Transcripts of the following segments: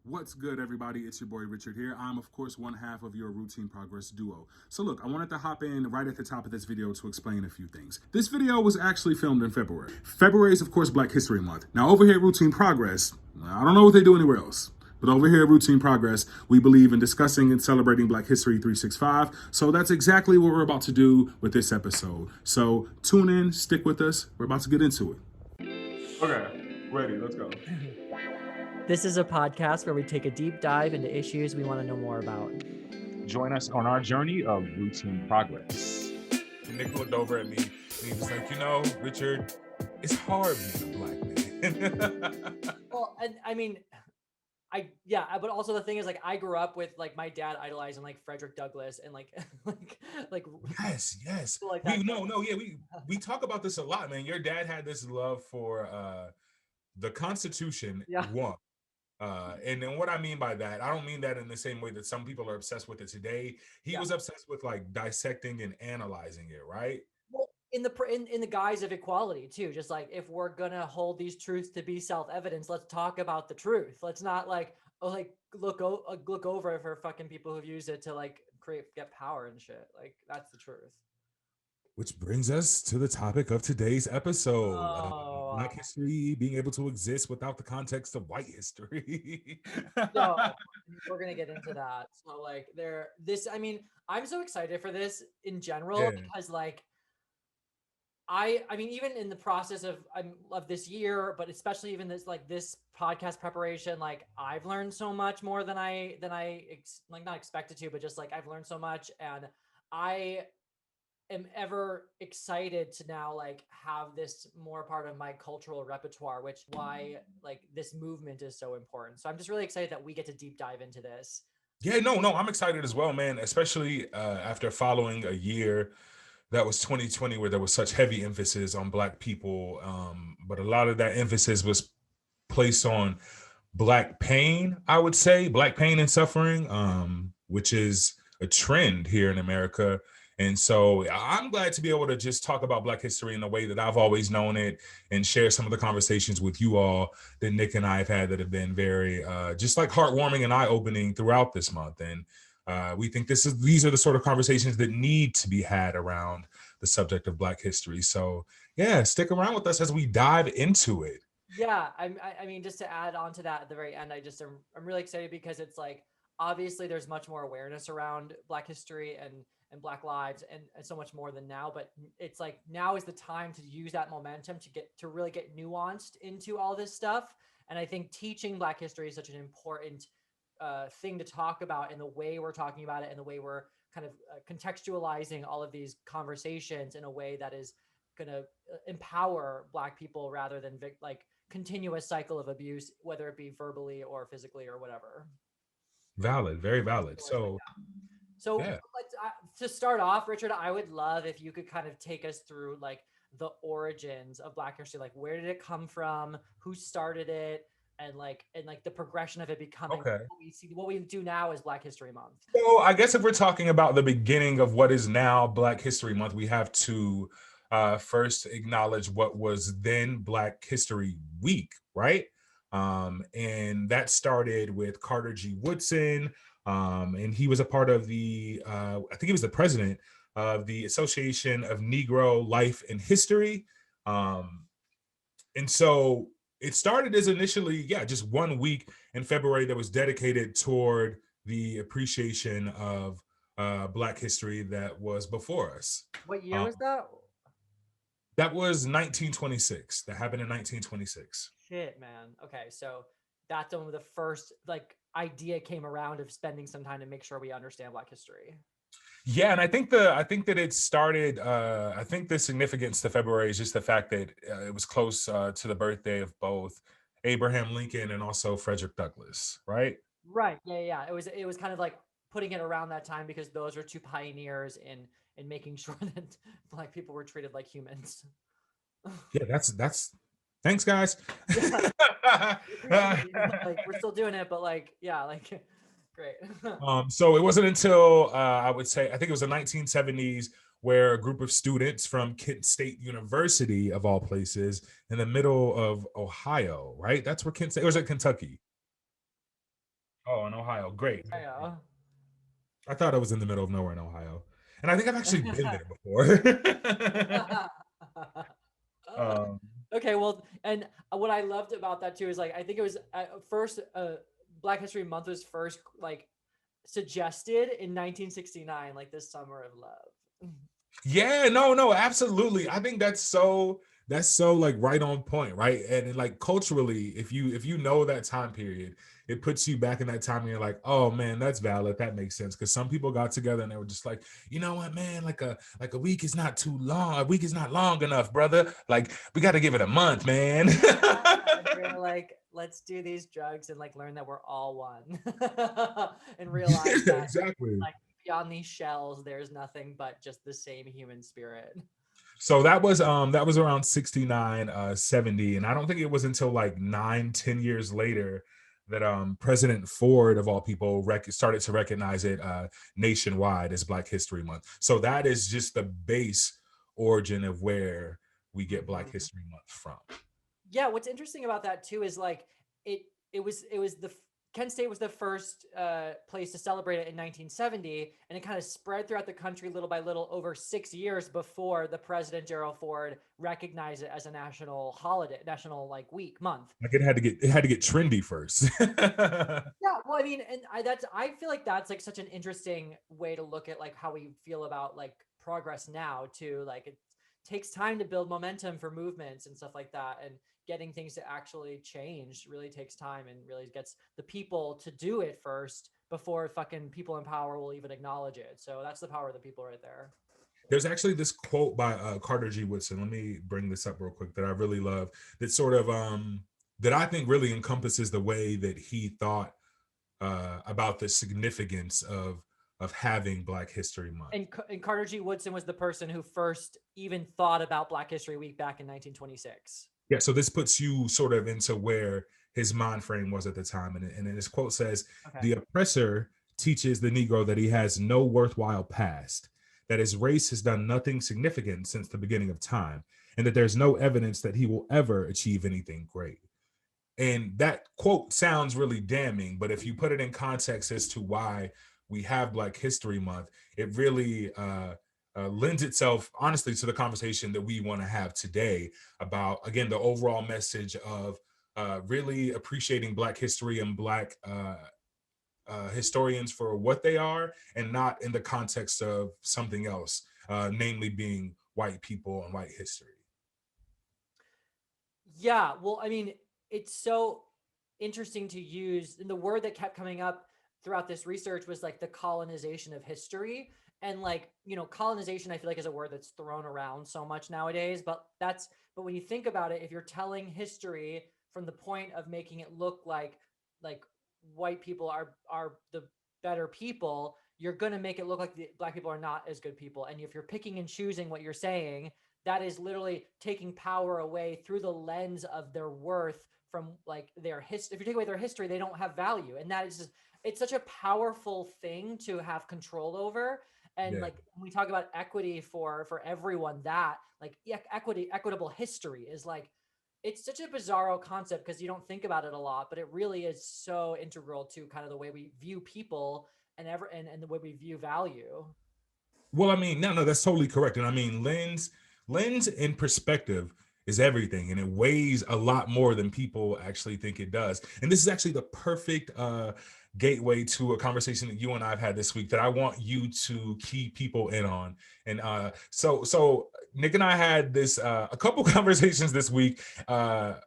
What's good, everybody? It's your boy Richard here. I'm, of course, one half of your Routine Progress duo. So look, I wanted to hop in right at the top of this video to explain a few things. This video was actually filmed in February. February is, of course, Black History Month. Now, over here at Routine Progress, I don't know what they do anywhere else. But over here at Routine Progress, we believe in discussing and celebrating Black History 365. So that's exactly what we're about to do with this episode. So tune in, stick with us. We're about to get into it. Okay, ready, let's go. This is a podcast where we take a deep dive into issues we want to know more about. Join us on our journey of routine progress. And Nick looked over at me and he was like, Richard, it's hard being a black man. Well, but also the thing is, like, I grew up with like my dad idolizing like Frederick Douglass and like yes. like we talk about this a lot, man. Your dad had this love for the Constitution. One. And then what I mean by that, I don't mean that in the same way that some people are obsessed with it today. He was obsessed with like dissecting and analyzing it, right? Well, in the guise of equality too. Just like, if we're gonna hold these truths to be self-evident, let's talk about the truth. Let's not look over for fucking people who've used it to like get power and shit. Like, that's the truth. Which brings us to the topic of today's episode. Black history being able to exist without the context of white history. So we're going to get into that. So I'm so excited for this in general because like, I mean, even in the process of this year, but especially even this podcast preparation, like I've learned so much more than I not expected to, but just like I've learned so much, and I am ever excited to now like have this more part of my cultural repertoire, which why like this movement is so important. So I'm just really excited that we get to deep dive into this. Yeah, no, I'm excited as well, man, especially after following a year that was 2020 where there was such heavy emphasis on Black people, but a lot of that emphasis was placed on Black pain, I would say, Black pain and suffering, which is a trend here in America. And so I'm glad to be able to just talk about Black history in the way that I've always known it and share some of the conversations with you all that Nick and I have had that have been very just like heartwarming and eye-opening throughout this month. And we think these are the sort of conversations that need to be had around the subject of Black history. So yeah, stick around with us as we dive into it. Yeah, I mean, just to add on to that at the very end, I'm really excited because it's like, obviously there's much more awareness around Black history and Black lives and so much more than now, but it's like now is the time to use that momentum to really get nuanced into all this stuff. And I think teaching Black history is such an important thing to talk about, in the way we're talking about it and the way we're kind of contextualizing all of these conversations in a way that is going to empower Black people rather than continuous cycle of abuse, whether it be verbally or physically or whatever. Valid, very valid. So let's, to start off, Richard, I would love if you could kind of take us through like the origins of Black history. Like, where did it come from? Who started it? And the progression of it becoming what we do now is Black History Month. So I guess if we're talking about the beginning of what is now Black History Month, we have to first acknowledge what was then Black History Week, right? And that started with Carter G. Woodson. And he was a part of I think he was the president of the Association of Negro Life and History. And so it started as initially, just 1 week in February that was dedicated toward the appreciation of Black history that was before us. What year was that? That was 1926. That happened in 1926. Shit, man. Okay, so that's when the first idea came around of spending some time to make sure we understand Black history. Yeah, and I think that it started. I think the significance to February is just the fact that it was close to the birthday of both Abraham Lincoln and also Frederick Douglass, right? Right. Yeah. It was kind of like putting it around that time because those were two pioneers in making sure that Black people were treated like humans. Yeah, that's. Thanks, guys. We're still doing it, but great. So it wasn't until I think it was the 1970s where a group of students from Kent State University, of all places, in the middle of Ohio, right? That's where Kent State, or was it Kentucky? Oh, in Ohio. Great. Ohio. I thought I was in the middle of nowhere in Ohio. And I think I've actually been there before. um, Okay, well, and what I loved about that too is like I think it was first Black History Month was first like suggested in 1969, like this summer of love. yeah, no, absolutely. I think that's so like right on point, right? And like culturally, if you know that time period, it puts you back in that time and you're like, oh man, that's valid. That makes sense. Because some people got together and they were just like, you know what, man, like a week is not too long. A week is not long enough, brother. Like we got to give it a month, man. And we were like, let's do these drugs and like learn that we're all one, and realize Yeah, that exactly. like beyond these shells, there's nothing but just the same human spirit. So that was around 69, 70. And I don't think it was until like 9, 10 years later that President Ford, of all people, started to recognize it nationwide as Black History Month. So that is just the base origin of where we get Black Mhm. History Month from. Yeah, what's interesting about that too is like it it was Kent State was the first place to celebrate it in 1970, and it kind of spread throughout the country little by little over 6 years before the president Gerald Ford recognized it as a national holiday, national like week month. Like it had to get trendy first. Yeah, well, I mean, and I feel like that's like such an interesting way to look at like how we feel about like progress now too. Like it takes time to build momentum for movements and stuff like that, and getting things to actually change really takes time and really gets the people to do it first before fucking people in power will even acknowledge it. So that's the power of the people right there. There's actually this quote by Carter G. Woodson. Let me bring this up real quick that I really love. That sort of that I think really encompasses the way that he thought about the significance of having Black History Month. And Carter G. Woodson was the person who first even thought about Black History Week back in 1926. Yeah, so this puts you sort of into where his mind frame was at the time, and his quote says, Okay. "The oppressor teaches the Negro that he has no worthwhile past, that his race has done nothing significant since the beginning of time, and that there's no evidence that he will ever achieve anything great." And that quote sounds really damning, but if you put it in context as to why we have Black History Month, it really lends itself, honestly, to the conversation that we want to have today about, again, the overall message of really appreciating Black history and Black historians for what they are, and not in the context of something else, namely being white people and white history. Yeah, well, I mean, it's so interesting to use. And the word that kept coming up throughout this research was like the colonization of history. And like, colonization, I feel like is a word that's thrown around so much nowadays. But when you think about it, if you're telling history from the point of making it look like white people are the better people, you're gonna make it look like the black people are not as good people. And if you're picking and choosing what you're saying, that is literally taking power away through the lens of their worth from like their history. If you take away their history, they don't have value. And that is just, it's such a powerful thing to have control over. And Yeah. like when we talk about equity for everyone, that like equitable history is like, it's such a bizarro concept because you don't think about it a lot, but it really is so integral to kind of the way we view people and the way we view value. Well, I mean, no, that's totally correct. And I mean, lens and perspective is everything, and it weighs a lot more than people actually think it does. And this is actually the perfect gateway to a conversation that you and I've had this week that I want you to key people in on. And so Nick and I had this a couple conversations this week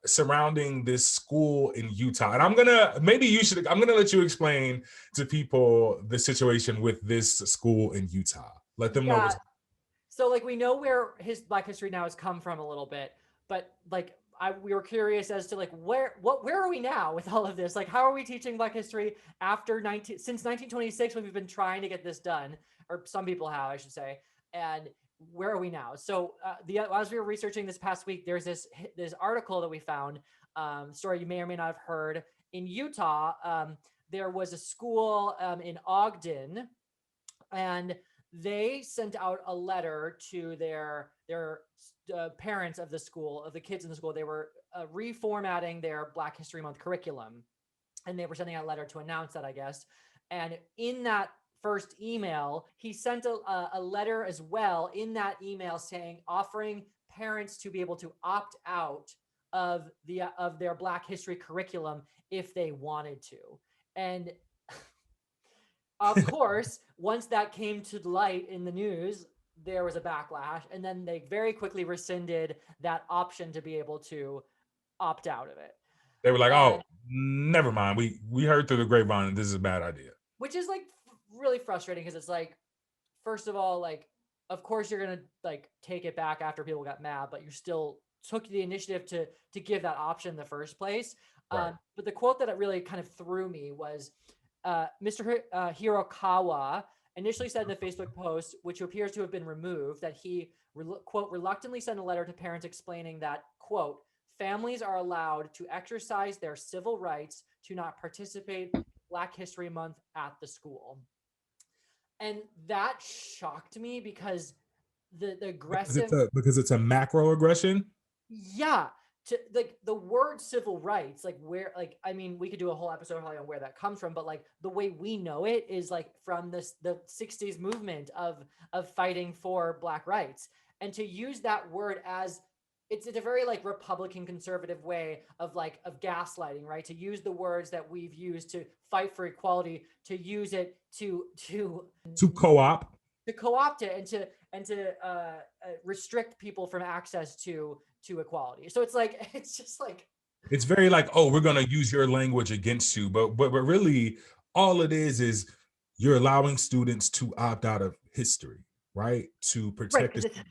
surrounding this school in Utah. And I'm gonna let you explain to people the situation with this school in Utah. Let them know Yeah. what's. So like we know where his Black History Now has come from a little bit, but like we were curious as to like where are we now with all of this? Like how are we teaching Black history since 1926 when we've been trying to get this done, or some people have, I should say, and where are we now? So as we were researching this past week, there's this article that we found, story you may or may not have heard in Utah. There was a school in Ogden, and they sent out a letter to their parents of the school, of the kids in the school. They were reformatting their Black History Month curriculum, and they were sending out a letter to announce that, I guess. And in that first email, he sent a letter as well in that email saying, offering parents to be able to opt out of their Black history curriculum if they wanted to. And of course, once that came to light in the news, there was a backlash, and then they very quickly rescinded that option to be able to opt out of it. They were like, And "Oh, never mind. We heard through the grapevine that this is a bad idea." which is like really frustrating because it's like, first of all, like, of course you're gonna like take it back after people got mad, but you still took the initiative to give that option in the first place. Right. But the quote that it really kind of threw me was Mr. Hirokawa initially said in the Facebook post, which appears to have been removed, that he, quote, reluctantly sent a letter to parents explaining that, quote, families are allowed to exercise their civil rights to not participate in Black History Month at the school. And that shocked me because the aggressive, Because it's a macro aggression. yeah, to like the word civil rights, like where, like, I mean, we could do a whole episode probably on where that comes from, but like the way we know it is like from the 60s movement of fighting for Black rights. And to use that word as, it's a very like Republican conservative way of like of gaslighting, right? To use the words that we've used to fight for equality, to use it to Co-op. co-opt it and to restrict people from access to equality. So it's like, it's just like, It's very like, oh, we're gonna use your language against you, but really, all it is you're allowing students to opt out of history, right? To right, protect because to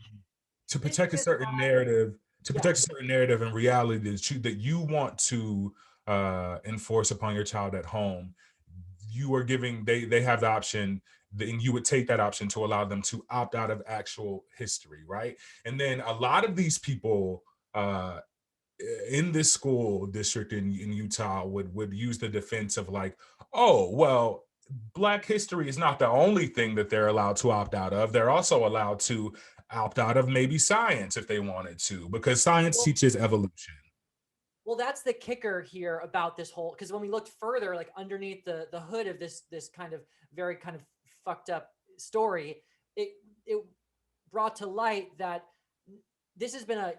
it's protect a just certain not, narrative, yeah. and reality that you want to enforce upon your child at home. You are giving, they have the option, then you would take that option to allow them to opt out of actual history, right? And then a lot of these people in this school district in Utah would use the defense of like, oh, well, Black history is not the only thing that they're allowed to opt out of. They're also allowed to opt out of maybe science if they wanted to, because science Well, teaches evolution. well, that's the kicker here about this whole, because when we looked further, like underneath the hood of this kind of very kind of fucked up story, it brought to light that this has been like,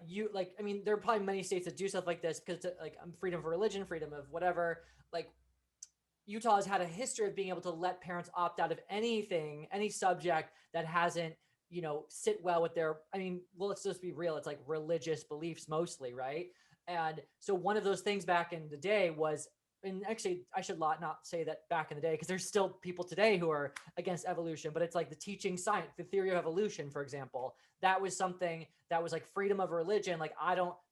I mean, there are probably many states that do stuff like this because it's like freedom of religion, freedom of whatever. Like Utah has had a history of being able to let parents opt out of anything, any subject that hasn't, sit well with their, I mean, well, let's just be real. It's like religious beliefs mostly, right? And so one of those things back in the day was, and actually I should not say that back in the day, because there's still people today who are against evolution, but it's like the teaching science, the theory of evolution, for example. That was something that was like freedom of religion. Like,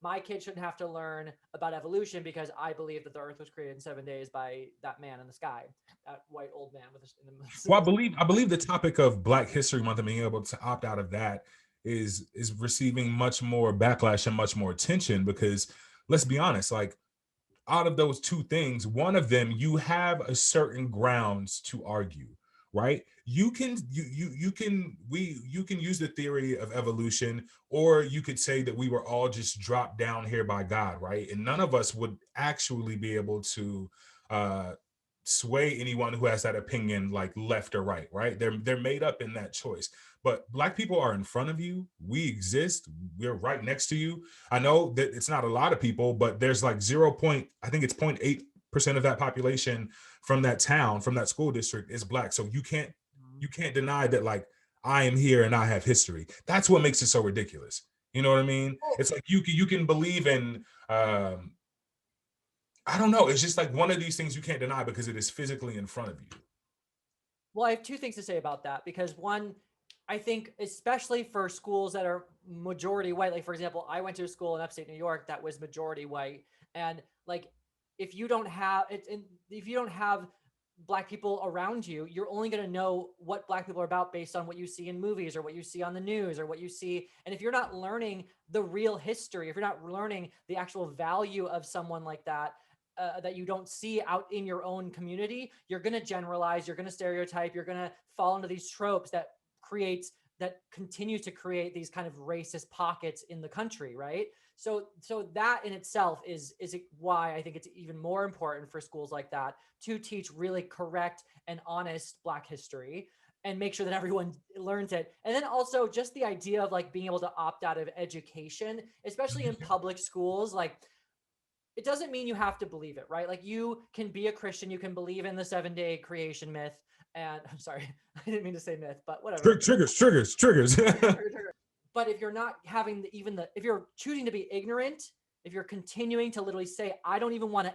my kid shouldn't have to learn about evolution because I believe that the earth was created in 7 days by that man in the sky, that white old man with Well, I believe the topic of Black History Month and being able to opt out of that is receiving much more backlash and much more attention, because let's be honest, like, out of those two things, one of them you have a certain grounds to argue, right? You can use the theory of evolution, or you could say that we were all just dropped down here by God, right? And none of us would actually be able to uh sway anyone who has that opinion, like left or right, right? They're made up in that choice. But Black people are in front of you. We exist. We're right next to you. I know that it's not a lot of people, but there's like I think it's 0.8% of that population from that town, from that school district, is Black. So you can't deny that, like, I am here and I have history. That's what makes it so ridiculous. You know what I mean? It's like you can believe in I don't know. It's just like one of these things you can't deny because it is physically in front of you. Well, I have two things to say about that, because one, I think especially for schools that are majority white, like for example, I went to a school in upstate New York that was majority white, and like if you don't have it, and if you don't have Black people around you, you're only going to know what Black people are about based on what you see in movies or what you see on the news or what you see. And if you're not learning the real history, if you're not learning the actual value of someone like that, that you don't see out in your own community, you're going to generalize, you're going to stereotype, you're going to fall into these tropes that continue to create these kind of racist pockets in the country, right? So that in itself is why I think it's even more important for schools like that to teach really correct and honest Black history and make sure that everyone learns it. And then also just the idea of like being able to opt out of education, especially in public schools, like it doesn't mean you have to believe it, right? Like you can be a Christian, you can believe in the 7-day creation myth. And I'm sorry, I didn't mean to say myth, but whatever. Triggers. But if you're not having if you're choosing to be ignorant, if you're continuing to literally say, I don't even want to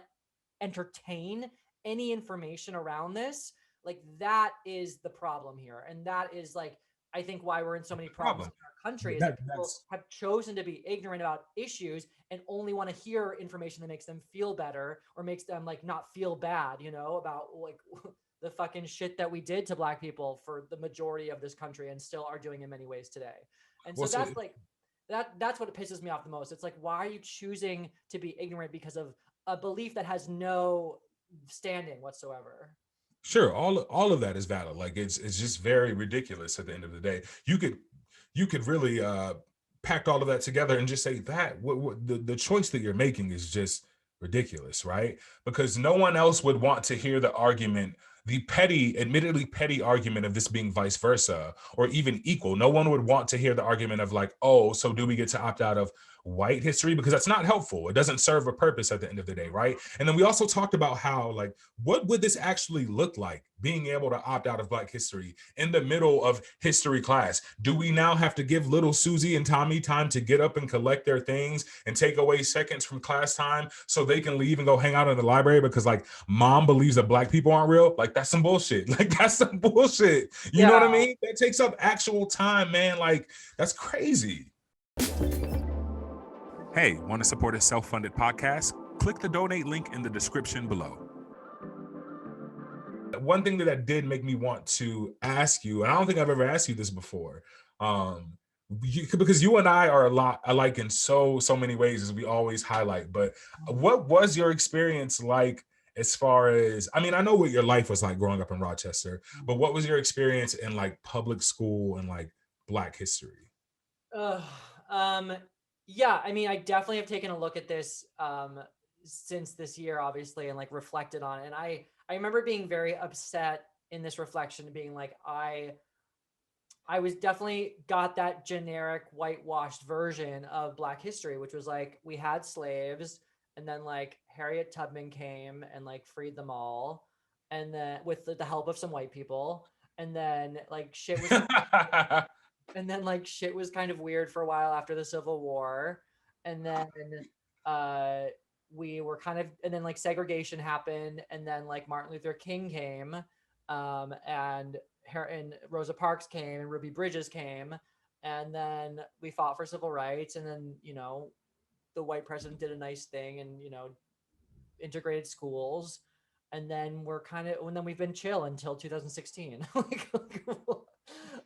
entertain any information around this, like that is the problem here. And that is like, I think why we're in so many problems in our country is that people have chosen to be ignorant about issues and only want to hear information that makes them feel better or makes them like not feel bad, you know, about like the fucking shit that we did to Black people for the majority of this country and still are doing in many ways today. And so that's like, that's what pisses me off the most. It's like, why are you choosing to be ignorant because of a belief that has no standing whatsoever? Sure, all of that is valid. Like it's just very ridiculous at the end of the day. You could really pack all of that together and just say that what the choice that you're making is just ridiculous, right? Because no one else would want to hear the argument, the admittedly petty argument of this being vice versa or even equal. No one would want to hear the argument of like, oh, so do we get to opt out of white history? Because that's not helpful. It doesn't serve a purpose at the end of the day, right? And then we also talked about how like, what would this actually look like, being able to opt out of Black history in the middle of history class? Do we now have to give little Susie and Tommy time to get up and collect their things and take away seconds from class time so they can leave and go hang out in the library because like mom believes that Black people aren't real? Like that's some bullshit. Like that's some bullshit. You know what I mean? That takes up actual time, man. Like that's crazy. Hey, want to support a self-funded podcast? Click the donate link in the description below. One thing that did make me want to ask you, and I don't think I've ever asked you this before, because you and I are a lot alike in so many ways, as we always highlight. But what was your experience like as far as, I mean, I know what your life was like growing up in Rochester, but what was your experience in like public school and like Black history? Yeah, I mean, I definitely have taken a look at this since this year, obviously, and like reflected on it. And I remember being very upset in this reflection, being like, I was definitely got that generic whitewashed version of Black history, which was like, we had slaves and then like Harriet Tubman came and like freed them all. And then with the help of some white people, and then like shit was and then like shit was kind of weird for a while after the Civil War. And then we were kind of, and then like segregation happened, and then like Martin Luther King came, and Rosa Parks came, and Ruby Bridges came, and then we fought for civil rights, and then, you know, the white president did a nice thing and, you know, integrated schools, and then and then we've been chill until 2016.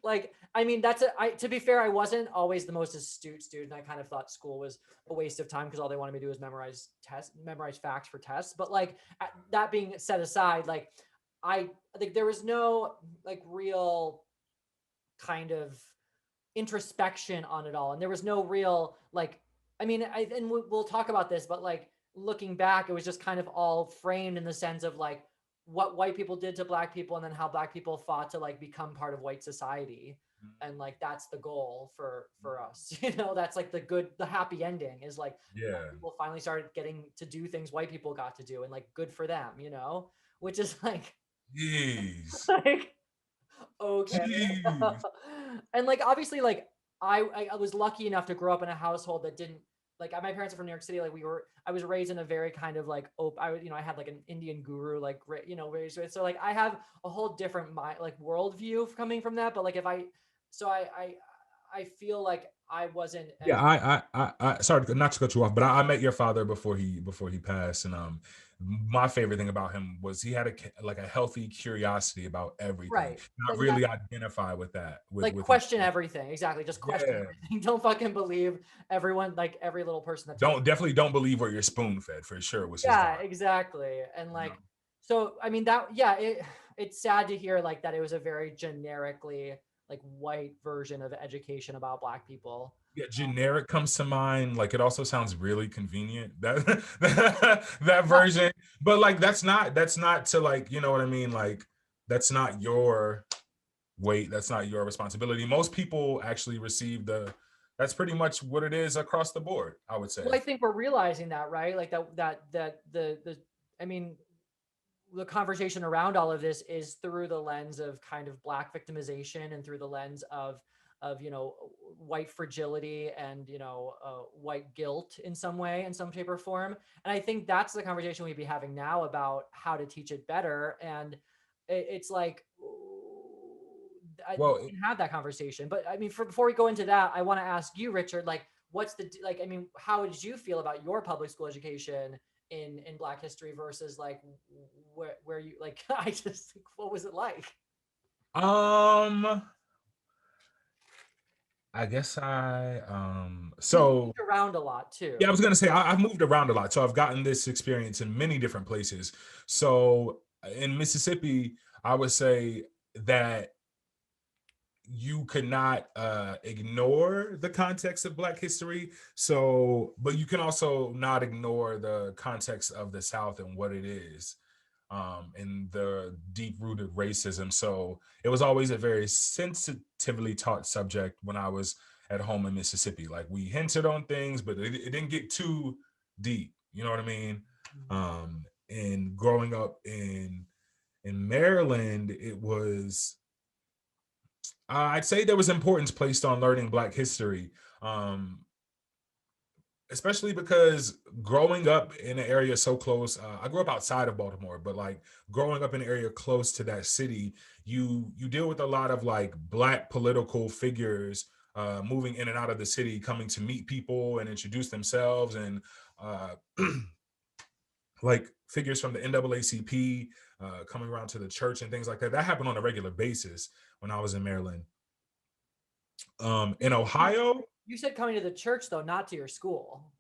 Like, I mean, to be fair, I wasn't always the most astute student. I kind of thought school was a waste of time because all they wanted me to do was memorize facts for tests. But like, that being set aside, like, I think there was no like real kind of introspection on it all. And there was no real, like, I mean, and we'll talk about this, but like looking back, it was just kind of all framed in the sense of like what white people did to Black people and then how Black people fought to like become part of white society. And like, that's the goal for us, you know. That's like the happy ending is like, people finally started getting to do things white people got to do, and like, good for them, you know, which is like, Jeez. like, okay. And like, obviously, like I was lucky enough to grow up in a household that didn't, like, my parents are from New York City. Like, I was raised in a very kind of like, I had like an Indian guru, like, you know, raised with. So like, I have a whole different worldview coming from that. But like, I feel like I wasn't. I sorry not to cut you off, but I met your father before he passed, and my favorite thing about him was he had a healthy curiosity about everything. Right. I really identify with that. With question everything. Exactly. Just question everything. Don't fucking believe everyone, like every little person that definitely don't believe where you're spoon fed, for sure. Exactly. And like, so I mean it's sad to hear like that it was a very generically like white version of education about Black people. Yeah, generic comes to mind. Like it also sounds really convenient that that version, but like that's not to like, you know what I mean? Like that's not your weight. That's not your responsibility. Most people actually receive that's pretty much what it is across the board, I would say. Well, I think we're realizing that, right? Like the I mean, the conversation around all of this is through the lens of kind of Black victimization and through the lens of white fragility and white guilt in some way, in some shape or form. And I think that's the conversation we'd be having now about how to teach it better. And it's like Well, we can have that conversation. But I mean, before we go into that, I want to ask you, Richard, like, what's the like? I mean, how did you feel about your public school education in Black history versus like where you like? I just think, what was it like? I guess You so moved around a lot too. yeah, I was gonna say I've moved around a lot, so I've gotten this experience in many different places. So in Mississippi, I would say that you could not ignore the context of Black history. So, but you can also not ignore the context of the South and what it is, and the deep-rooted racism. So it was always a very sensitively taught subject when I was at home in Mississippi. Like we hinted on things, but it didn't get too deep. You know what I mean? And growing up in Maryland, it was I'd say there was importance placed on learning Black history, especially because growing up in an area so close, I grew up outside of Baltimore, but like growing up in an area close to that city, you deal with a lot of like Black political figures moving in and out of the city, coming to meet people and introduce themselves, and uh, like figures from the NAACP coming around to the church and things like that. That happened on a regular basis when I was in Maryland. In Ohio. You said coming to the church though, not to your school.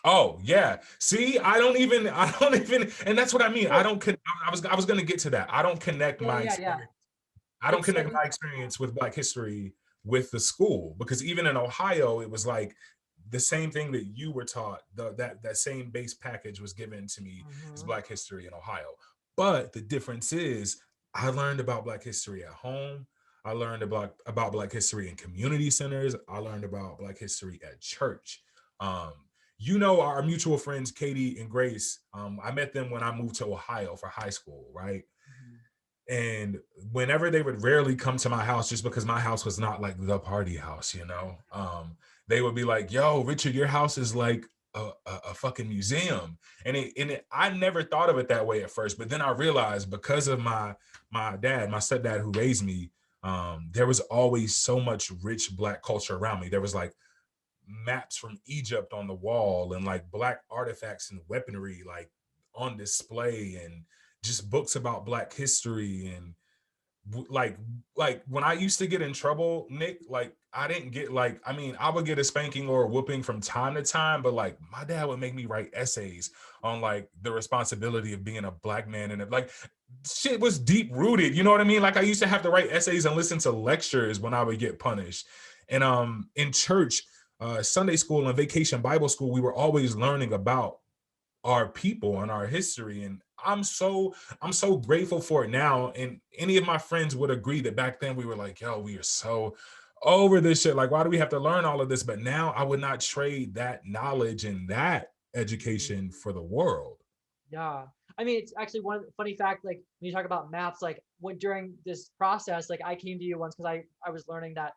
Oh yeah. See, I don't even, and that's what I mean. I don't. I was going to get to that. I don't connect my experience. I don't connect my experience with Black history with the school, because even in Ohio, it was like the same thing that you were taught. That same base package was given to me as Black history in Ohio. But the difference is, I learned about Black history at home. I learned about Black history in community centers. I learned about Black history at church. Our mutual friends, Katie and Grace, I met them when I moved to Ohio for high school, right? And whenever they would rarely come to my house, just because my house was not like the party house, they would be like, yo, Richard, your house is like a fucking museum. And I never thought of it that way at first, but then I realized, because of my stepdad who raised me, there was always so much rich Black culture around me. There was like maps from Egypt on the wall, and like Black artifacts and weaponry like on display, and just books about Black history. And like when I used to get in trouble, Nick, like I didn't get like, I mean, I would get a spanking or a whooping from time to time, but like my dad would make me write essays on like the responsibility of being a Black man, and like shit was deep rooted, you know what I mean? Like I used to have to write essays and listen to lectures when I would get punished. And in church, Sunday school and vacation Bible school, we were always learning about our people and our history. And I'm so grateful for it now. And any of my friends would agree that back then we were like, yo, we are so over this shit. Like, why do we have to learn all of this? But now I would not trade that knowledge and that education for the world. Yeah. I mean, it's actually one funny fact, like when you talk about maps, like when during this process, like I came to you once because I was learning that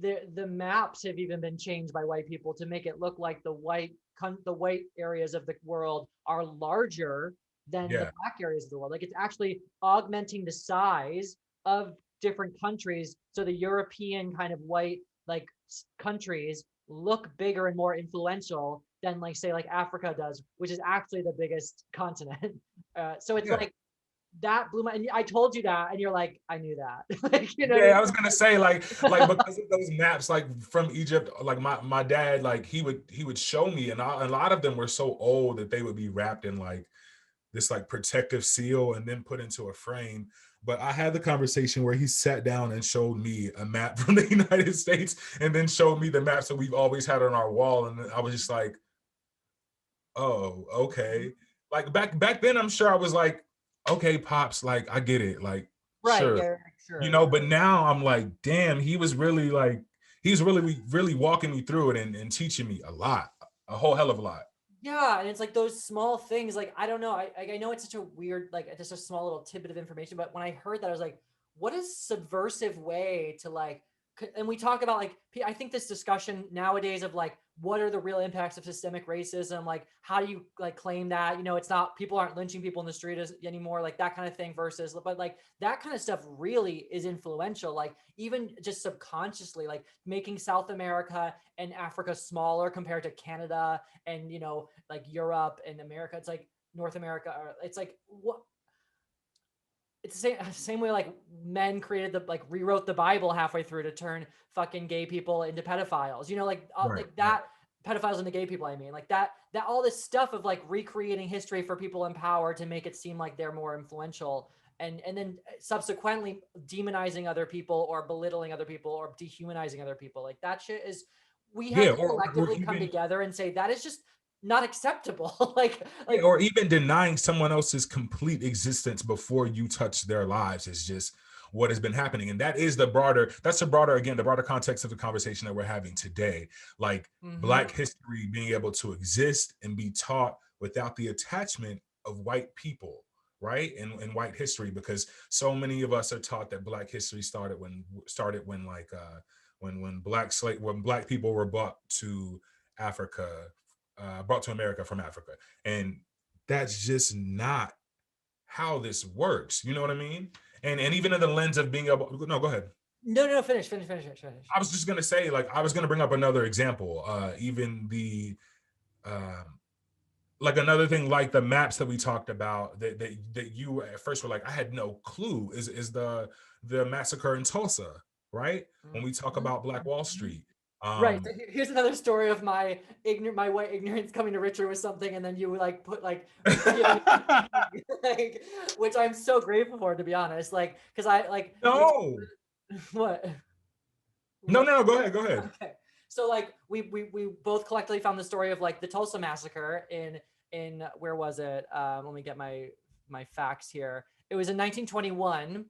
the maps have even been changed by white people to make it look like the white areas of the world are larger than the Black areas of the world. Like it's actually augmenting the size of different countries, so the European kind of white like countries look bigger and more influential than like say like Africa does, which is actually the biggest continent. So it's like that blew my, and I told you that, and you're like, I knew that. Like, I was gonna say like because of those maps like from Egypt, like my dad, like he would show me, and a lot of them were so old that they would be wrapped in like this like protective seal and then put into a frame. But I had the conversation where he sat down and showed me a map from the United States and then showed me the maps that we've always had on our wall. And I was just like, oh, okay. Like back then, I'm sure I was like, okay, pops, like I get it, like Right. sure, Yeah. Sure. you know. But now I'm like, damn, he was really like, he's really walking me through it and teaching me a lot, a whole hell of a lot. Yeah, and it's like those small things. Like I don't know. I know it's such a weird, like just a small little tidbit of information. But when I heard that, I was like, what a subversive way to like. And we talk about like I think this discussion nowadays of like what are the real impacts of systemic racism? Like how do you like claim that it's not people aren't lynching people in the street anymore, like that kind of thing. Versus, but like that kind of stuff really is influential. Like even just subconsciously, like making South America and Africa smaller compared to Canada and like Europe and America. It's like North America. It's like what it's the same way like men created rewrote the Bible halfway through to turn fucking gay people into pedophiles. Like that pedophiles into gay people. I mean, like that all this stuff of like recreating history for people in power to make it seem like they're more influential. And then subsequently demonizing other people or belittling other people or dehumanizing other people. Like that shit is, we have to collectively come together and say that is just not acceptable. Or even denying someone else's complete existence before you touch their lives is just what has been happening. And that's the broader context of the conversation that we're having today. Like Black history being able to exist and be taught without the attachment of white people, right? In white history, because so many of us are taught that Black history started when Black people were brought to Africa, brought to America from Africa. And that's just not how this works. You know what I mean? And even in the lens of being able, no, go ahead. No, finish. I was just going to say, like, I was going to bring up another example. Even like another thing, like the maps that we talked about that you at first were like, I had no clue is the massacre in Tulsa, right? When we talk about Black Wall Street. Right. So here's another story of my white ignorance coming to Richard with something, and then you like put like, like, which I'm so grateful for, to be honest. Like, because I like what? No, go ahead. Okay. So like we both collectively found the story of like the Tulsa Massacre in where was it? Let me get my facts here. It was in 1921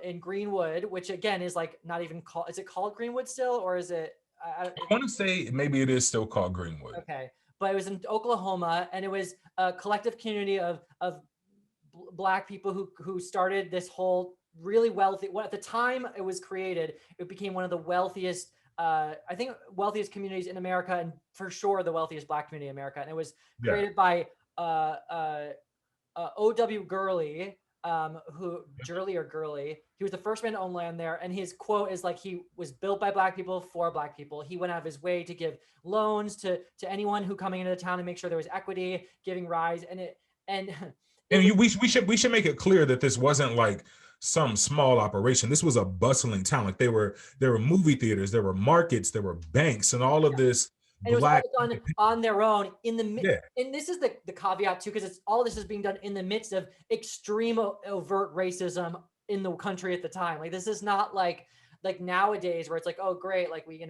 in Greenwood, which again is like not even called. Is it called Greenwood still, or is it? I want to say maybe it is still called Greenwood. Okay, but it was in Oklahoma, and it was a collective community of Black people who started this whole really wealthy. At the time it was created, it became one of the wealthiest. I think wealthiest communities in America, and for sure the wealthiest Black community in America. And it was created by O.W. Gurley, Gurley. He was the first man to own land there. And his quote is like, he was built by Black people for Black people. He went out of his way to give loans to anyone who coming into the town and make sure there was equity, giving rise. And we should make it clear that this wasn't like some small operation. This was a bustling town. Like there were movie theaters, there were markets, there were banks, and all of this. And it was all done on their own in the and this is the caveat too, because it's all this is being done in the midst of extreme overt racism in the country at the time. Like this is not like nowadays where it's like, oh great, like we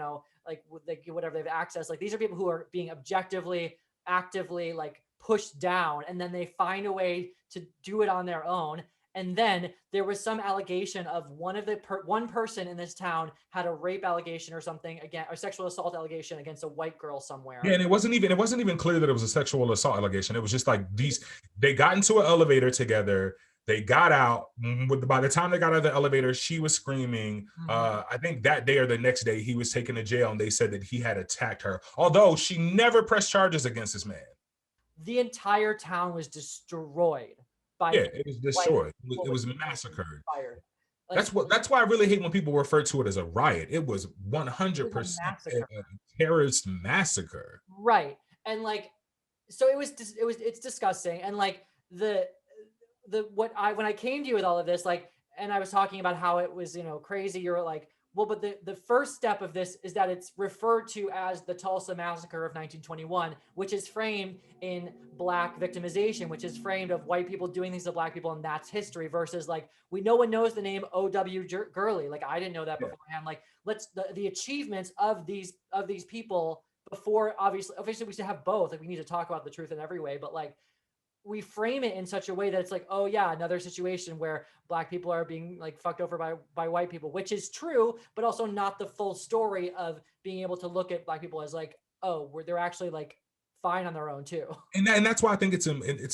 like whatever they've access. Like these are people who are being objectively, actively like pushed down, and then they find a way to do it on their own. And then there was some allegation of one person in this town had a rape allegation or something or sexual assault allegation against a white girl somewhere. Yeah, and it wasn't even clear that it was a sexual assault allegation. It was just like they got into an elevator together. They got out. By the time they got out of the elevator, she was screaming. I think that day or the next day, he was taken to jail, and they said that he had attacked her. Although she never pressed charges against this man. The entire town was destroyed. It was destroyed. It was massacred. That's why I really hate when people refer to it as a riot. It was 100% a terrorist massacre. Right. And like, so it's disgusting. And like when I came to you with all of this, like, and I was talking about how it was, crazy. You're like, Well, but the first step of this is that it's referred to as the Tulsa Massacre of 1921, which is framed in Black victimization, which is framed of white people doing things to Black people, and that's history. Versus like no one knows the name O.W. Gurley. Like I didn't know that beforehand. Like the achievements of these people before. Obviously we should have both. Like we need to talk about the truth in every way, but like we frame it in such a way that it's like, oh yeah, another situation where Black people are being like fucked over by white people, which is true, but also not the full story of being able to look at Black people as like, oh, they're actually like fine on their own too. And that's why I think it's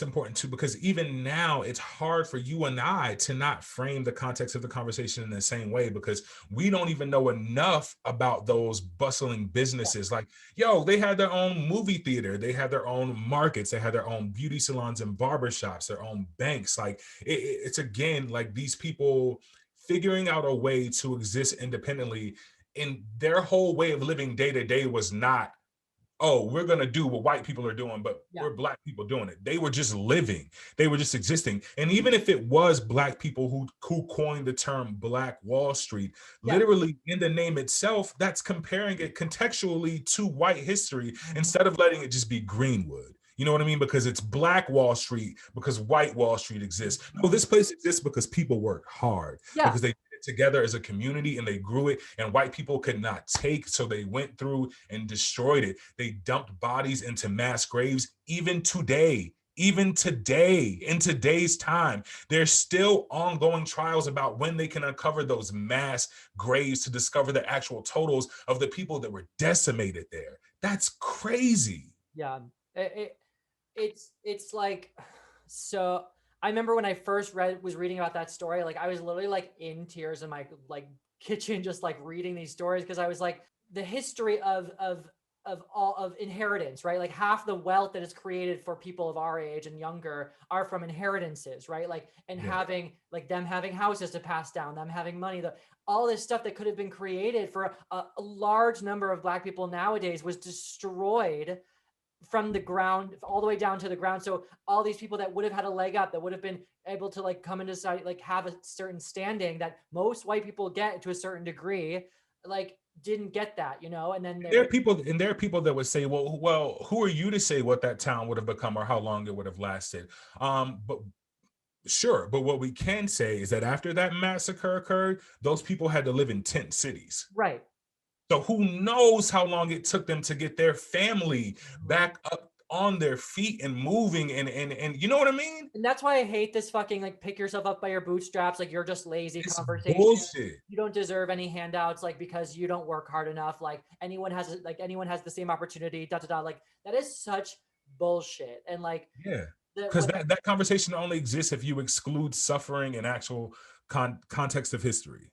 important too, because even now it's hard for you and I to not frame the context of the conversation in the same way, because we don't even know enough about those bustling businesses. Like, yo, they had their own movie theater, they had their own markets, they had their own beauty salons and barbershops, their own banks. Like it's again like these people figuring out a way to exist independently, and their whole way of living day to day was not, oh, we're going to do what white people are doing, but we're Black people doing it. They were just living. They were just existing. And even if it was Black people who coined the term Black Wall Street, literally in the name itself, that's comparing it contextually to white history instead of letting it just be Greenwood. You know what I mean? Because it's Black Wall Street, because white Wall Street exists. No, this place exists because people worked hard, because they together as a community and they grew it, and white people could not take, so they went through and destroyed it. They dumped bodies into mass graves. Even today, in today's time, there's still ongoing trials about when they can uncover those mass graves to discover the actual totals of the people that were decimated there. That's crazy. Yeah, it's like, so I remember when I first was reading about that story, like I was literally like in tears in my like kitchen, just like reading these stories, because I was like, the history of all of inheritance, right? Like half the wealth that is created for people of our age and younger are from inheritances, right? Like, and having like them having houses to pass down, them having money, all this stuff that could have been created for a large number of Black people nowadays was destroyed from the ground all the way down to the ground. So all these people that would have had a leg up, that would have been able to like come into society, like have a certain standing that most white people get to a certain degree, like didn't get that, you know? And then there are people that would say, well, who are you to say what that town would have become or how long it would have lasted? But sure. But what we can say is that after that massacre occurred, those people had to live in tent cities. Right. So who knows how long it took them to get their family back up on their feet and moving and you know what I mean? And that's why I hate this fucking like pick yourself up by your bootstraps, like you're just lazy It's conversation. bullshit. You don't deserve any handouts, like because you don't work hard enough. Like anyone has the same opportunity. Like that is such bullshit. And like because that conversation only exists if you exclude suffering and actual context of history.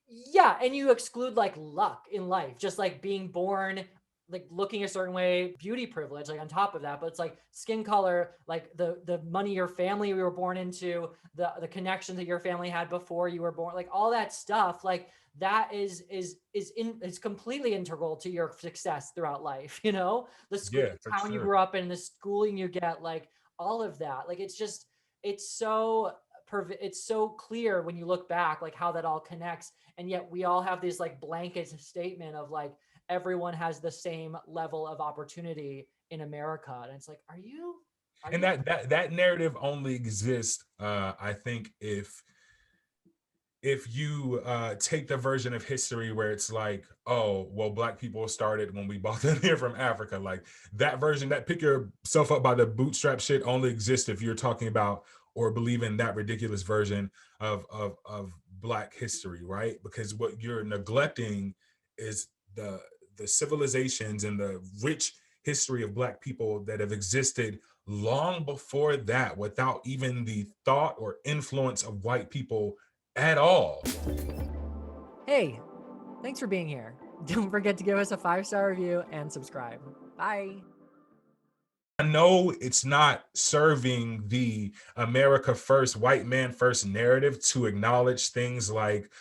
Yeah, and you exclude like luck in life, just like being born, like looking a certain way, beauty privilege, like on top of that. But it's like skin color, like the money your family were born into, the connections that your family had before you were born, like all that stuff, like that is completely integral to your success throughout life. You know, the school, the town you grew up in, the schooling you get, like all of that. Like it's so clear when you look back, like how that all connects. And yet we all have this like blanket statement of like, everyone has the same level of opportunity in America. And it's like, that narrative only exists, I think, if you take the version of history where it's like, oh, well, Black people started when we brought them here from Africa. Like that version, that pick yourself up by the bootstrap shit only exists if you're talking about or believe in that ridiculous version of Black history, right? Because what you're neglecting is the civilizations and the rich history of Black people that have existed long before that, without even the thought or influence of white people at all. Hey, thanks for being here. Don't forget to give us a 5-star review and subscribe. Bye. I know it's not serving the America first, white man first narrative to acknowledge things like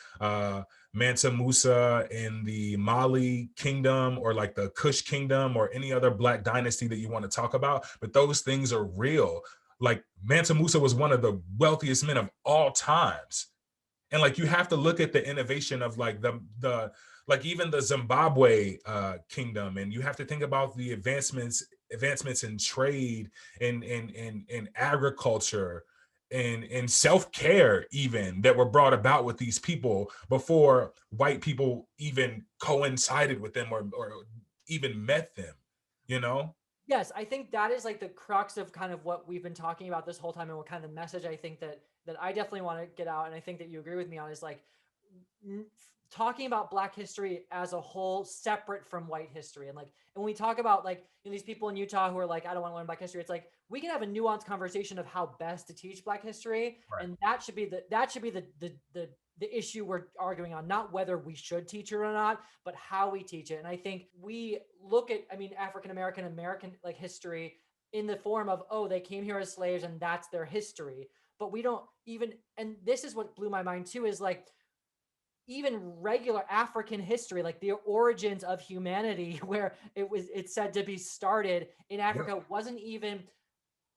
Mansa Musa in the Mali kingdom, or like the Kush kingdom, or any other Black dynasty that you want to talk about. But those things are real. Like Mansa Musa was one of the wealthiest men of all times. And like, you have to look at the innovation of like the like even the Zimbabwe kingdom, and you have to think about the advancements in trade, in agriculture, and self-care even, that were brought about with these people before white people even coincided with them, or even met them, you know? Yes, I think that is like the crux of kind of what we've been talking about this whole time, and what kind of message I think that I definitely want to get out, and I think that you agree with me on, is like talking about Black history as a whole, separate from white history. And when we talk about these people in Utah who are like, I don't want to learn Black history, it's like we can have a nuanced conversation of how best to teach Black history, Right. and that should be the issue we're arguing on, not whether we should teach it or not, but how we teach it. And I think we look at, African American like history in the form of, oh, they came here as slaves and that's their history. But we don't even, and this is what blew my mind too, is like even regular African history, like the origins of humanity, where it's said to be started in Africa, wasn't even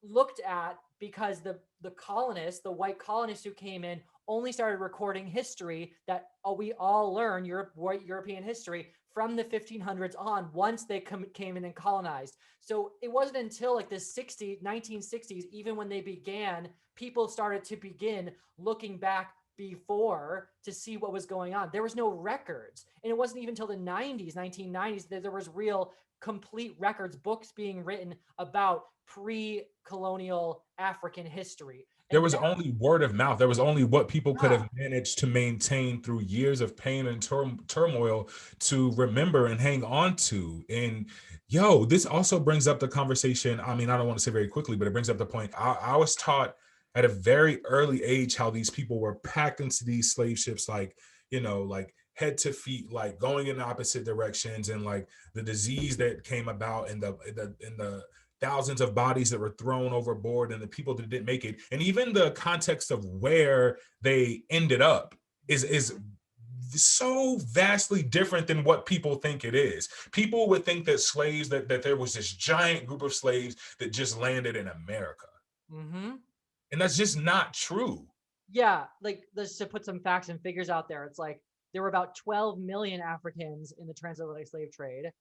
looked at, because the colonists, the white colonists who came in, only started recording history that we all learn white European history from the 1500s on, once they came in and colonized. So it wasn't until like the 1960s, even when they began, people started to begin looking back before to see what was going on. There was no records. And it wasn't even until the 1990s, that there was real complete records, books being written about pre-colonial African history. There was only word of mouth. There was only what people could have Yeah. managed to maintain through years of pain and turmoil to remember and hang on to. And this also brings up the conversation. I mean, I don't want to say very quickly, but it brings up the point. I was taught at a very early age how these people were packed into these slave ships, like head to feet, like going in opposite directions, and like the disease that came about, and the thousands of bodies that were thrown overboard, and the people that didn't make it, and even the context of where they ended up is so vastly different than what people think it is. People would think that slaves, that there was this giant group of slaves that just landed in America. Mm-hmm. And that's just not true. Yeah, like, let's to put some facts and figures out there. It's like there were about 12 million Africans in the transatlantic slave trade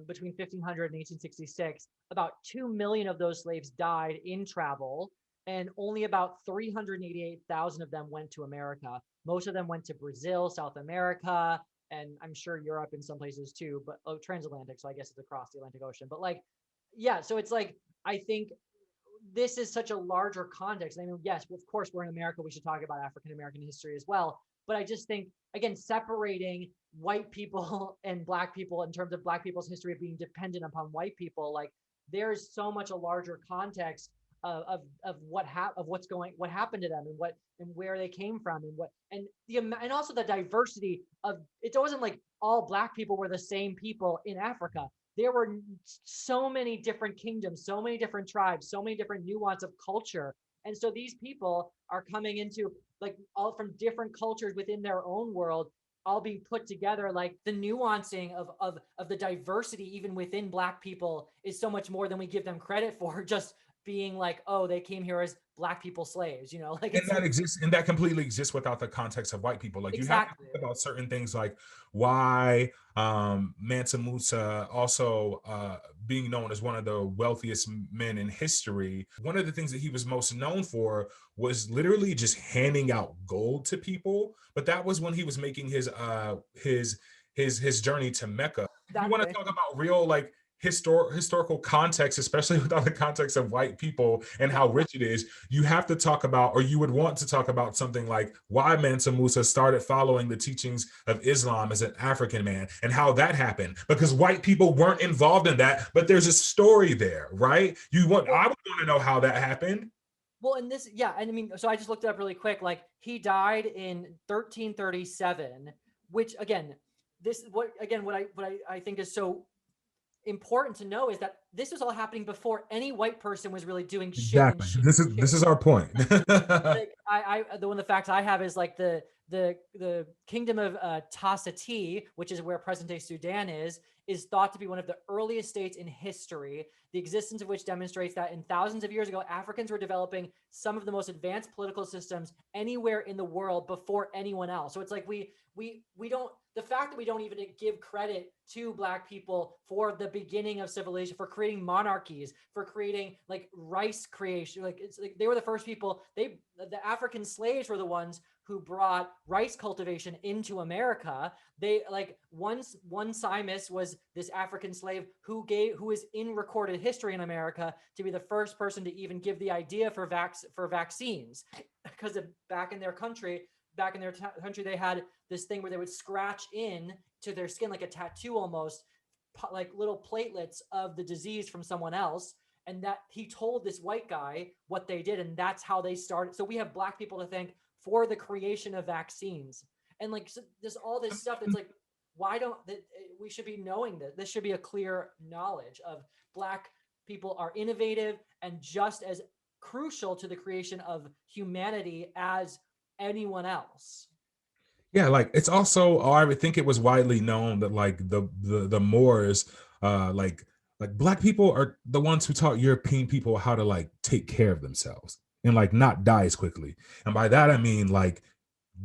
between 1500 and 1866. About 2 million of those slaves died in travel, and only about 388,000 of them went to America. Most of them went to Brazil, South America, and I'm sure Europe in some places too, but transatlantic, so I guess it's across the Atlantic Ocean. But yeah, so it's like, I think this is such a larger context. I mean, yes, of course, we're in America, we should talk about African American history as well. But I just think, again, separating white people and Black people in terms of Black people's history of being dependent upon white people, like, there's so much a larger context of what happened to them, and where they came from, and also the diversity of it. Wasn't like all Black people were the same people in Africa. There were so many different kingdoms, so many different tribes, so many different nuance of culture. And so these people are coming into, like, all from different cultures within their own world, all being put together. Like, the nuancing of the diversity even within Black people is so much more than we give them credit for, just being like, oh, they came here as Black people slaves, like, And that exists, and that completely exists without the context of white people. Like, exactly. You have to think about certain things, like why Mansa Musa, also being known as one of the wealthiest men in history, one of the things that he was most known for was literally just handing out gold to people. But that was when he was making his journey to Mecca. If you want to talk about real, like, historical context, especially without the context of white people and how rich it is, you have to talk about, or you would want to talk about, something like why Mansa Musa started following the teachings of Islam as an African man, and how that happened, because white people weren't involved in that, but there's a story there, right? I would want to know how that happened. Well, and this, yeah, and I mean, so I just looked it up really quick. Like, he died in 1337, which again, what I think is so important to know is that this was all happening before any white person was really doing shit. Exactly. This is our point. Like, one of the facts I have is like the kingdom of Tassati, which is where present day Sudan is is thought to be one of the earliest states in history, the existence of which demonstrates that in thousands of years ago, Africans were developing some of the most advanced political systems anywhere in the world before anyone else. So it's like we don't, the fact that we don't even give credit to Black people for the beginning of civilization, for creating monarchies, for creating like rice creation, like it's like they were the first people. The African slaves were the ones who brought rice cultivation into America. They like one Simus was this African slave who is in recorded history in America to be the first person to even give the idea for vaccines, because back in their country, they had this thing where they would scratch in to their skin like a tattoo almost, like little platelets of the disease from someone else. And that he told this white guy what they did, and that's how they started. So we have Black people to thank for the creation of vaccines, and like so there's all this stuff that's like, why don't that we should be knowing that this should be a clear knowledge of Black people are innovative and just as crucial to the creation of humanity as anyone else. Yeah, like it's also, I would think it was widely known that like the Moors, like Black people are the ones who taught European people how to like take care of themselves and like not die as quickly. And by that I mean like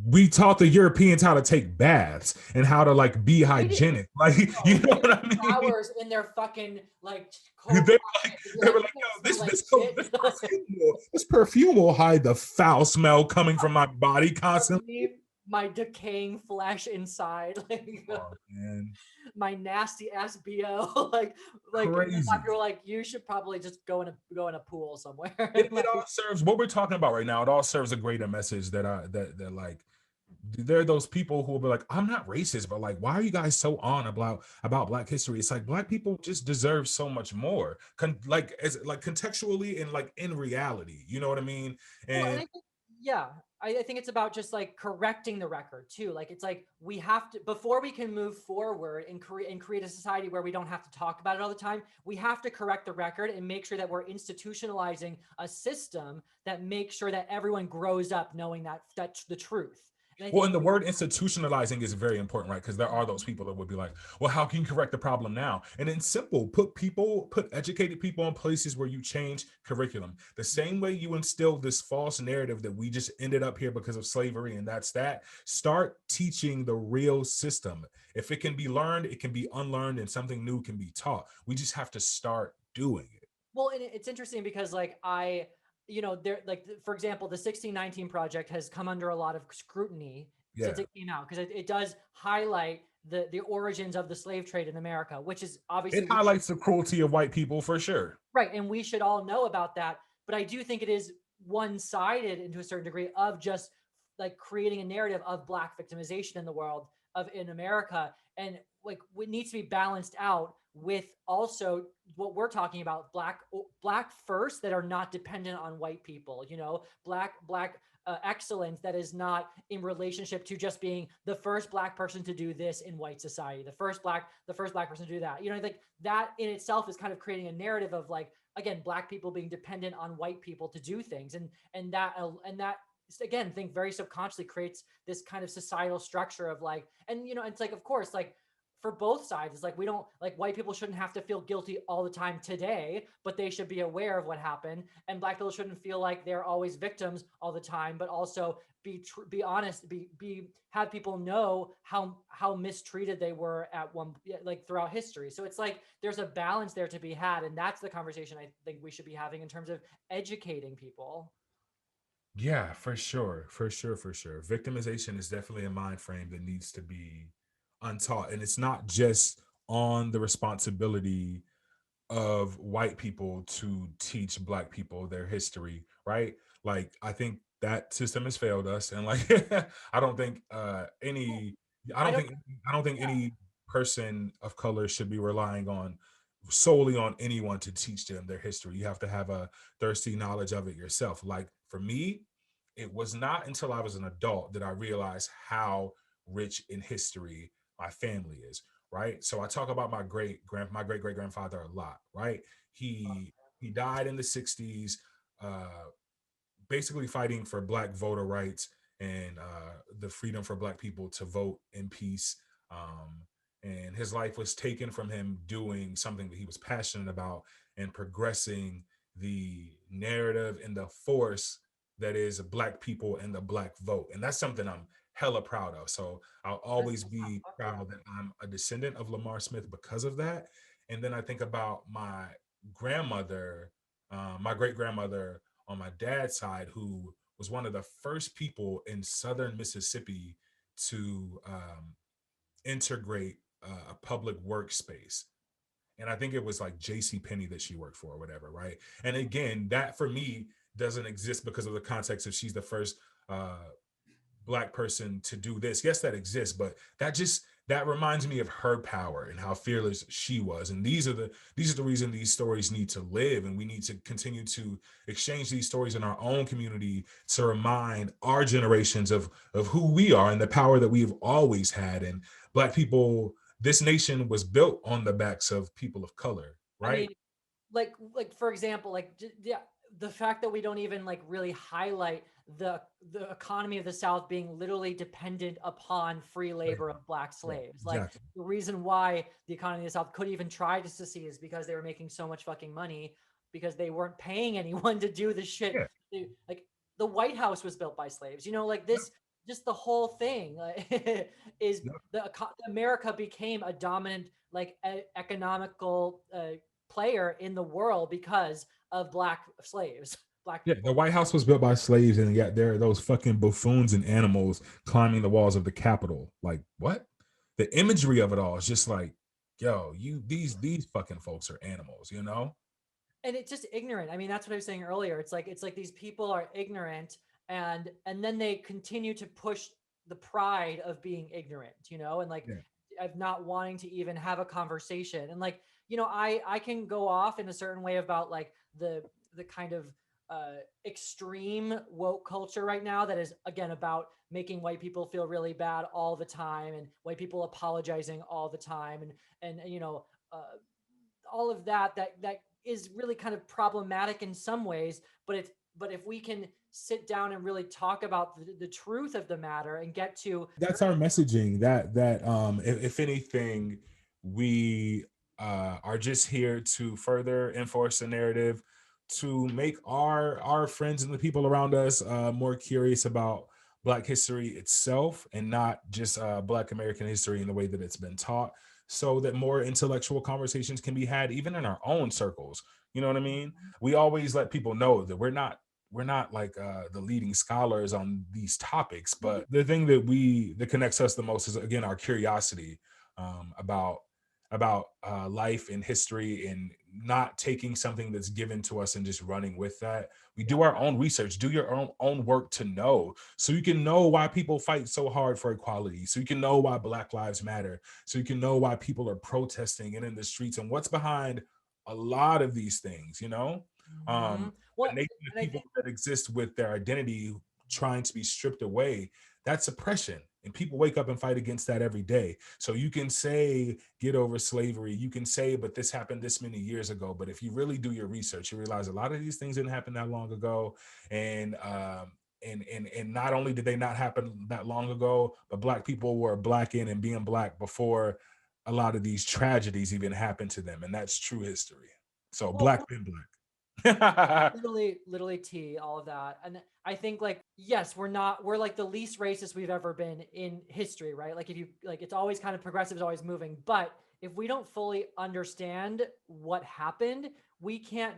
we taught the Europeans how to take baths and how to like be hygienic. Like, you know what I mean? Flowers in their fucking like they were like, no, this perfume will hide the foul smell coming from my body constantly. My decaying flesh inside, like my nasty ass BO, like crazy. you're like, you should probably just go in a pool somewhere. It all serves what we're talking about right now. It all serves a greater message that like there are those people who will be like, I'm not racist, but like, why are you guys so on about Black history? It's like Black people just deserve so much more, like as like contextually and like in reality. You know what I mean? And well, I think it's about just like correcting the record too. Like it's like we have to, before we can move forward and create a society where we don't have to talk about it all the time, we have to correct the record and make sure that we're institutionalizing a system that makes sure that everyone grows up knowing that's the truth. And the word institutionalizing is very important, right? Because there are those people that would be like, well, how can you correct the problem now? And it's simple, put educated people in places where you change curriculum. The same way you instill this false narrative that we just ended up here because of slavery and that's that. Start teaching the real system. If it can be learned, it can be unlearned, and something new can be taught. We just have to start doing it. Well, and it's interesting because like there, like for example, the 1619 project has come under a lot of scrutiny since it came out, because it does highlight the origins of the slave trade in America, which is obviously, it highlights the cruelty of white people for sure. Right, and we should all know about that. But I do think it is one-sided into a certain degree of just like creating a narrative of Black victimization in the world, in America, and like it needs to be balanced out with also what we're talking about, black first that are not dependent on white people, black excellence that is not in relationship to just being the first Black person to do this in white society, the first black person to do that, like that in itself is kind of creating a narrative of like, again, Black people being dependent on white people to do things, and that again, I think very subconsciously creates this kind of societal structure of like, and it's like, of course, like for both sides, it's like we don't, like, white people shouldn't have to feel guilty all the time today, but they should be aware of what happened, and Black people shouldn't feel like they're always victims all the time, but also be honest, have people know how mistreated they were at one, like throughout history. So it's like there's a balance there to be had, and that's the conversation I think we should be having in terms of educating people. Yeah, for sure. Victimization is definitely a mind frame that needs to be untaught. And it's not just on the responsibility of white people to teach Black people their history, right? Like, I think that system has failed us. And like, I don't think I don't think any person of color should be relying on solely on anyone to teach them their history. You have to have a thirsty knowledge of it yourself. Like for me, it was not until I was an adult that I realized how rich in history my family is. Right. So I talk about my great great grandfather a lot. Right. He died in the 60s, basically fighting for Black voter rights and the freedom for Black people to vote in peace. and his life was taken from him doing something that he was passionate about and progressing the narrative and the force that is Black people and the Black vote. And that's something I'm hella proud of. So I'll That's always be fuck yeah. proud that I'm a descendant of Lamar Smith because of that. And then I think about my grandmother, my great grandmother on my dad's side, who was one of the first people in southern Mississippi to integrate a public workspace. And I think it was like J.C. Penney that she worked for or whatever, right? And again, that for me doesn't exist because of the context of she's the first uh, Black person to do this. Yes, that exists, but that reminds me of her power and how fearless she was. And these are the reason these stories need to live, and we need to continue to exchange these stories in our own community to remind our generations of who we are and the power that we've always had. And Black people, this nation was built on the backs of people of color, I right? mean, like for example, yeah, the fact that we don't even like really highlight the economy of the South being literally dependent upon free labor of Black Yeah, slaves. Like exactly. the reason why the economy of the South could even try to secede is because they were making so much fucking money because they weren't paying anyone to do the shit. Yeah. Like the White House was built by slaves. You know, like this, just the whole thing like, is Yep. America became a dominant like economical player in the world because of Black slaves, Black Yeah, the people. White House was built by slaves, and yet there are those fucking buffoons and animals climbing the walls of the Capitol. Like, what? The imagery of it all is just like, yo, these fucking folks are animals, you know? And it's just ignorant. I mean, that's what I was saying earlier. It's like these people are ignorant, and then they continue to push the pride of being ignorant, and like Yeah, of not wanting to even have a conversation. And like, I can go off in a certain way about like the kind of extreme woke culture right now that is again about making white people feel really bad all the time and white people apologizing all the time and all of that is really kind of problematic in some ways, but if we can sit down and really talk about the truth of the matter and get to that's our messaging. If anything, we are just here to further enforce the narrative, to make our friends and the people around us more curious about Black history itself, and not just Black American history in the way that it's been taught, so that more intellectual conversations can be had even in our own circles. You know what I mean? We always let people know that we're not like the leading scholars on these topics, but the thing that connects us the most is again our curiosity about life and history, and not taking something that's given to us and just running with that. We do our own research, do your own work to know, so you can know why people fight so hard for equality, so you can know why Black Lives Matter, so you can know why people are protesting and in the streets, and what's behind a lot of these things, Mhm. the What nation of and I people think that exist with their identity trying to be stripped away, that's oppression, and people wake up and fight against that every day. So you can say get over slavery, you can say but this happened this many years ago, but if you really do your research, you realize a lot of these things didn't happen that long ago. And not only did they not happen that long ago, but Black people were Blacking and being Black before a lot of these tragedies even happened to them, and that's true history. So well Black been Black. literally T all of that. And I think like yes, we're like the least racist we've ever been in history, right? Like if you like it's always kind of progressive, is always moving, but if we don't fully understand what happened, we can't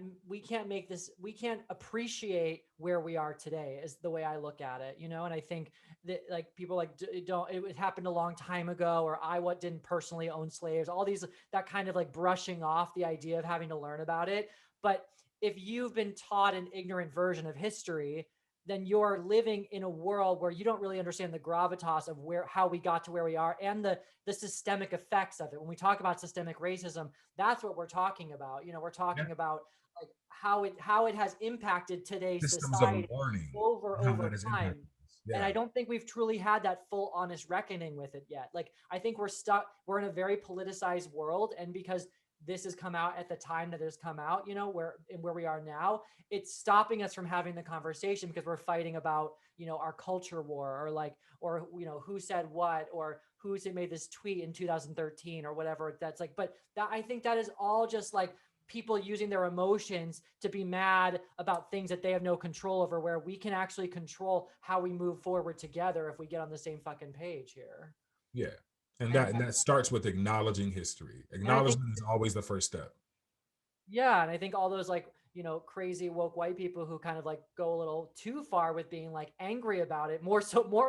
make this we can't appreciate where we are today is the way I look at it, and I think that like people like don't it happened a long time ago, or I what didn't personally own slaves, all these that kind of like brushing off the idea of having to learn about it. But if you've been taught an ignorant version of history, then you're living in a world where you don't really understand the gravitas of how we got to where we are and the systemic effects of it. When we talk about systemic racism, that's what we're talking about. We're Yeah. talking about like how it has impacted today's Systems of society learning and how that over has time. impacted us. And Yeah. I don't think we've truly had that full honest reckoning with it yet. Like I think we're in a very politicized world, and because this has come out at the time that it's come out, you know, where we are now, it's stopping us from having the conversation because we're fighting about, you know, our culture war, or like, or, you know, who said what, or who made this tweet in 2013 or whatever. That's like, but that, I think that is all just like people using their emotions to be mad about things that they have no control over, where we can actually control how we move forward together if we get on the same fucking page here. Yeah. And And, that starts with acknowledging history. and I think, Acknowledgement is always the first step. yeah, and I think all those like, you know, crazy woke white people who kind of like go a little too far with being like angry about it, more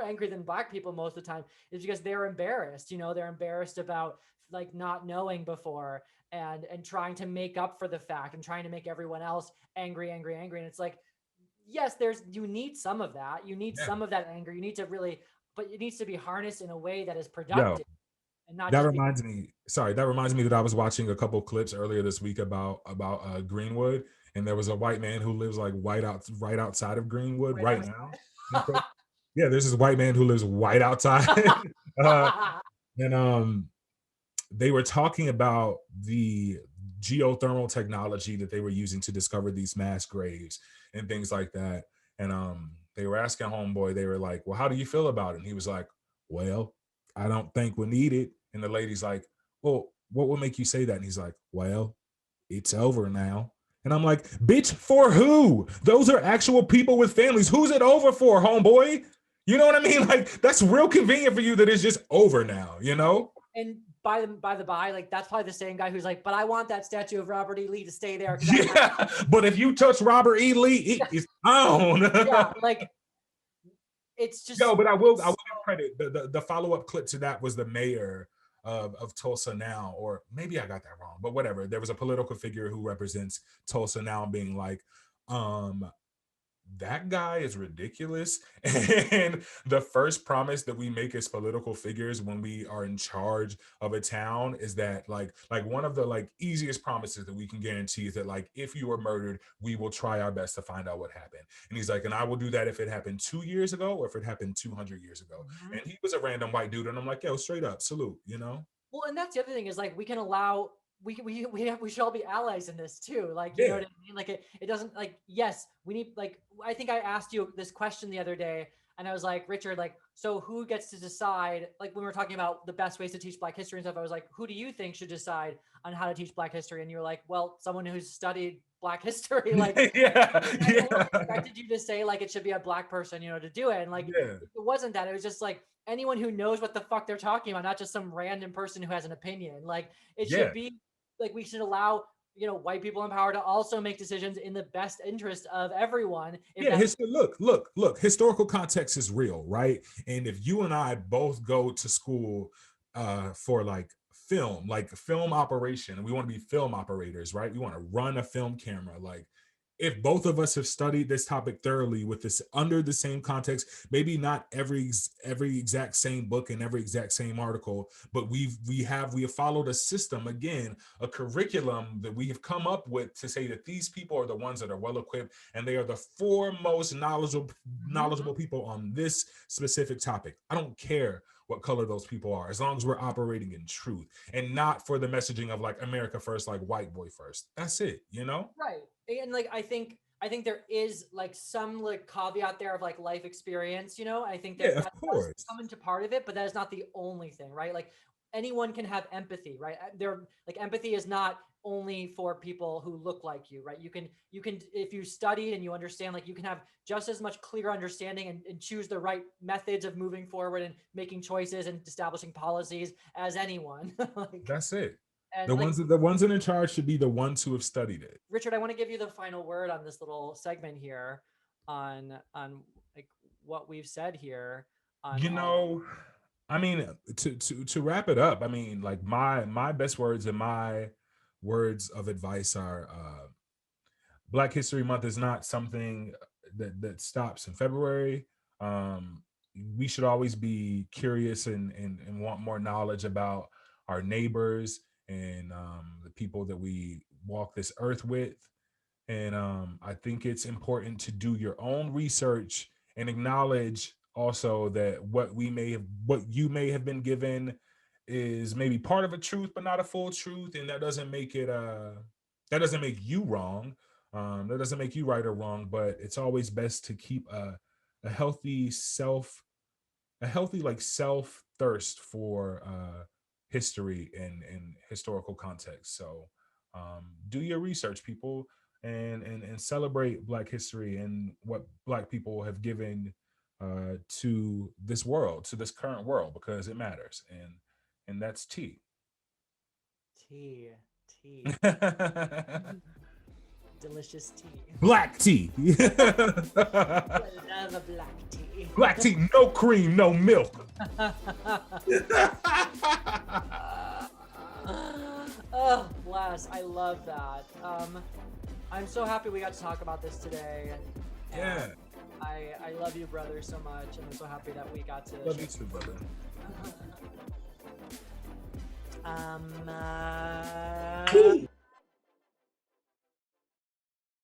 angry than black people most of the time, is because they're embarrassed. You know, they're embarrassed about like not knowing before, and trying to make up for the fact, and trying to make everyone else angry. And it's like, yes, you need some of that. You need Yeah. some of that anger. You need to really, but it needs to be harnessed in a way that is Yo, productive, and not that just reminds me, sorry, that reminds me that I was watching a couple clips earlier this week about Greenwood, and there was a white man who lives like right outside of Greenwood right now. Yeah, there's this white man who lives right outside. uh, and they were talking about the geothermal technology that they were using to discover these mass graves and things like that. And they were asking homeboy, they were like, well, how do you feel about it? And he was like, well, I don't think we need it. And the lady's like, well, what would make you say that? And he's like, well, it's over now. And I'm like, bitch, for who? Those are actual people with families. Who's it over for, homeboy? You know what I mean? Like, that's real convenient for you that it's just over now, you know? And by the by, like, that's probably the same guy who's like, but I want that statue of Robert E. Lee to stay there. Yeah, but if you touch Robert E. Lee, it is on. Yeah, like, it's just. Yo, but I will give credit. The follow-up clip to that was the mayor of Tulsa now, or maybe I got that wrong, but whatever. There was a political figure who represents Tulsa now being like, that guy is ridiculous. And the first promise that we make as political figures when we are in charge of a town is that like one of the like easiest promises that we can guarantee is that like if you were murdered, we will try our best to find out what happened. And he's like, and I will do that if it happened 2 years ago or if it happened 200 years ago. And he was a random white dude, and I'm like, yo, straight up salute, you know? Well, and that's the other thing is like, we can allow, we should all be allies in this too. Like, you know what I mean? Like, it doesn't, like, yes, we need, like, I think I asked you this question the other day, and I was like, Richard, like, so who gets to decide, like, when we were talking about the best ways to teach Black history and stuff, I was like, who do you think should decide on how to teach Black history? And you were like, well, someone who's studied Black history. Like, yeah. I expected you to say like it should be a Black person, you know, to do it. And like, it wasn't that. It was just like anyone who knows what the fuck they're talking about, not just some random person who has an opinion. Like, it should be like, we should allow, you know, white people in power to also make decisions in the best interest of everyone. Look, historical context is real, right? And if you and I both go to school for like film operation, and we want to be film operators, right? We want to run a film camera. Like, if both of us have studied this topic thoroughly with this under the same context, maybe not every exact same book and every exact same article, but we have followed a system, again, a curriculum that we have come up with to say that these people are the ones that are well equipped and they are the foremost knowledgeable people on this specific topic. I don't care what color those people are, as long as we're operating in truth and not for the messaging of like America first, like white boy first. That's it, you know? Right. And like, I think there is like some like caveat there of like life experience, you know. I think that of course does come into part of it, but that is not the only thing, right? Like, anyone can have empathy, right? Like, empathy is not only for people who look like you, right? You can if you study and you understand, like, you can have just as much clear understanding and choose the right methods of moving forward and making choices and establishing policies as anyone. Like, that's it. and The like, ones in charge should be the ones who have studied it. Richard, I want to give you the final word on this little segment here on like what we've said here. You know, I mean, to wrap it up, I mean, like my best words and my words of advice are Black History Month is not something that stops in February. We should always be curious and want more knowledge about our neighbors and the people that we walk this earth with. And I think it's important to do your own research and acknowledge also that what you may have been given is maybe part of a truth but not a full truth, and that doesn't make it that doesn't make you wrong, that doesn't make you right or wrong, but it's always best to keep a healthy like self thirst for history and historical context. So do your research, people, and celebrate Black history and what Black people have given to this world, to this current world, because it matters. And that's tea. Tea. Delicious tea. Black tea. I love a black tea. Black tea, no cream, no milk. Oh, bless. I love that. I'm so happy we got to talk about this today. Yeah. I love you, brother, so much, and I'm so happy that we got to. Love you too, brother. Cool.